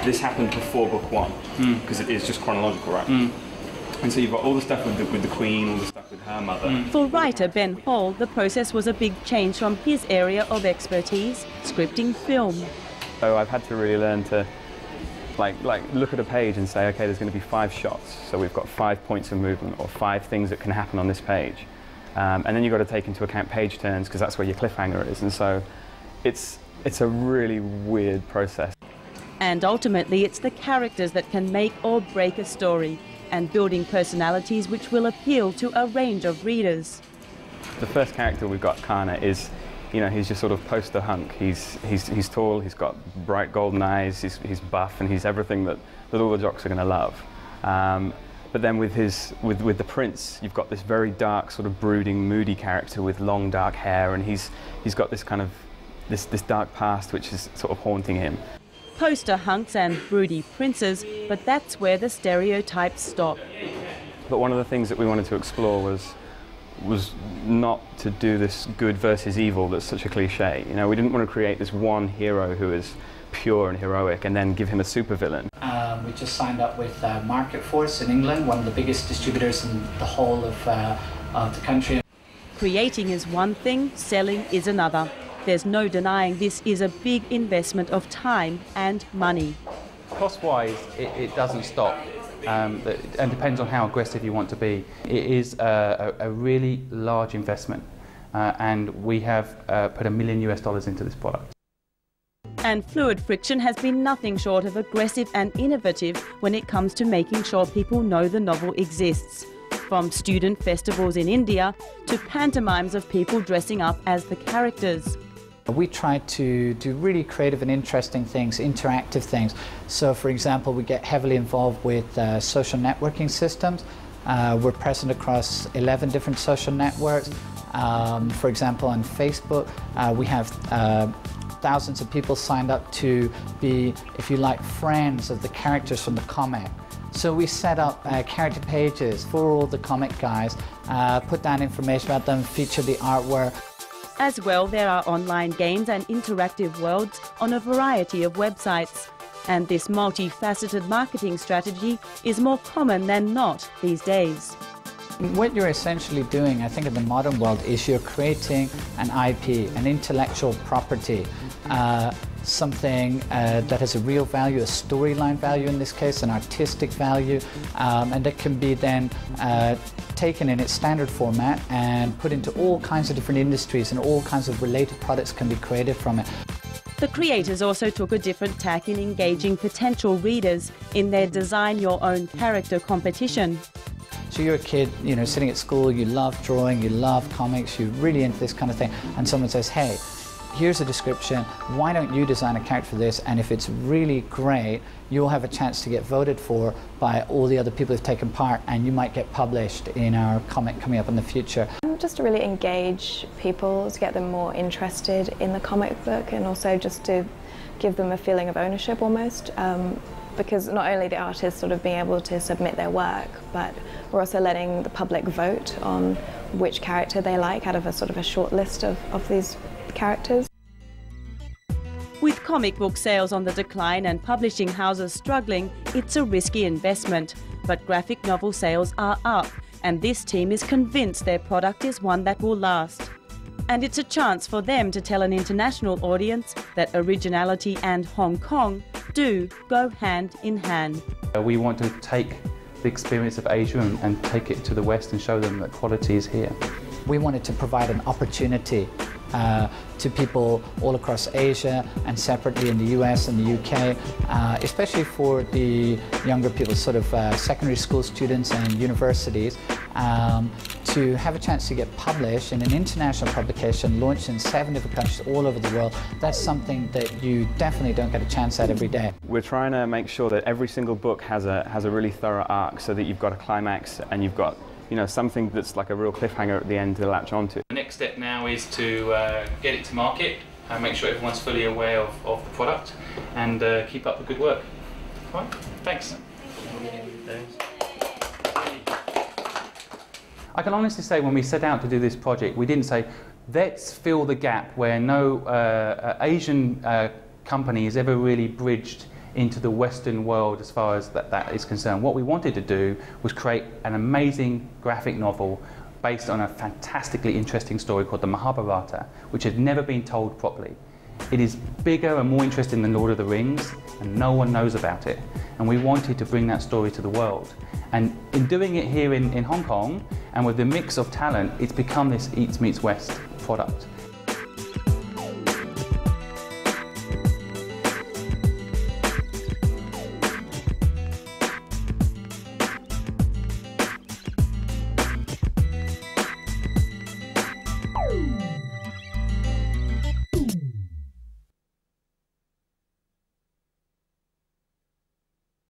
this happened before book one, because it is just chronological, right? And so you've got all the stuff with the Queen, all the stuff with her mother. For writer Ben Hall, the process was a big change from his area of expertise, scripting film. So I've had to really learn to like look at a page and say, okay, there's going to be 5 shots, so we've got 5 points of movement or 5 things that can happen on this page. And then you've got to take into account page turns, because that's where your cliffhanger is. And so it's a really weird process. And ultimately, it's the characters that can make or break a story, and building personalities which will appeal to a range of readers. The first character we've got, Kana, is, you know, he's your sort of poster hunk. He's tall, he's got bright golden eyes, he's buff, and he's everything that all the jocks are going to love. But then with the prince, you've got this very dark, sort of brooding, moody character with long dark hair, and he's got this kind of this dark past which is sort of haunting him. Poster hunks and broody princes, but that's where the stereotypes stop. But one of the things that we wanted to explore was not to do this good versus evil that's such a cliche. You know, we didn't want to create this one hero who is pure and heroic and then give him a supervillain. We just signed up with Market Force in England, one of the biggest distributors in the whole of the country. Creating is one thing, selling is another. There's no denying this is a big investment of time and money. Cost-wise, it doesn't stop, and depends on how aggressive you want to be. It is a really large investment, and we have put $1 million into this product. And Fluid Friction has been nothing short of aggressive and innovative when it comes to making sure people know the novel exists. From student festivals in India to pantomimes of people dressing up as the characters. We try to do really creative and interesting things, interactive things. So, for example, we get heavily involved with social networking systems. We're present across 11 different social networks. For example, on Facebook, we have thousands of people signed up to be, if you like, friends of the characters from the comic. So we set up character pages for all the comic guys, put down information about them, feature the artwork. As well, there are online games and interactive worlds on a variety of websites. And this multifaceted marketing strategy is more common than not these days. What you're essentially doing, I think, in the modern world is you're creating an IP, an intellectual property, something that has a real value, a storyline value in this case, an artistic value, and that can be then taken in its standard format and put into all kinds of different industries, and all kinds of related products can be created from it. The creators also took a different tack in engaging potential readers in their Design Your Own Character competition. So you're a kid, you know, sitting at school, you love drawing, you love comics, you're really into this kind of thing, and someone says, hey, here's a description, why don't you design a character for this? And if it's really great, you'll have a chance to get voted for by all the other people who've taken part, and you might get published in our comic coming up in the future. Just to really engage people, to get them more interested in the comic book, and also just to give them a feeling of ownership almost. Because not only the artists sort of being able to submit their work, but we're also letting the public vote on which character they like out of a sort of a short list of these characters. With comic book sales on the decline and publishing houses struggling, it's a risky investment. But graphic novel sales are up, and this team is convinced their product is one that will last. And it's a chance for them to tell an international audience that originality and Hong Kong do go hand in hand. We want to take the experience of Asia and take it to the West and show them that quality is here. We wanted to provide an opportunity to people all across Asia and separately in the US and the UK, especially for the younger people, sort of secondary school students and universities, to have a chance to get published in an international publication launched in 7 different countries all over the world. That's something that you definitely don't get a chance at every day. We're trying to make sure that every single book has a really thorough arc, so that you've got a climax and you've got, you know, something that's like a real cliffhanger at the end to latch onto. The next step now is to get it to market and make sure everyone's fully aware of the product, and keep up the good work. All right, thanks. I can honestly say when we set out to do this project, we didn't say, let's fill the gap where no Asian company has ever really bridged into the Western world as far as that is concerned. What we wanted to do was create an amazing graphic novel based on a fantastically interesting story called the Mahabharata, which had never been told properly. It is bigger and more interesting than Lord of the Rings, and no one knows about it. And we wanted to bring that story to the world. And in doing it here in Hong Kong, and with the mix of talent, it's become this Eats Meets West product.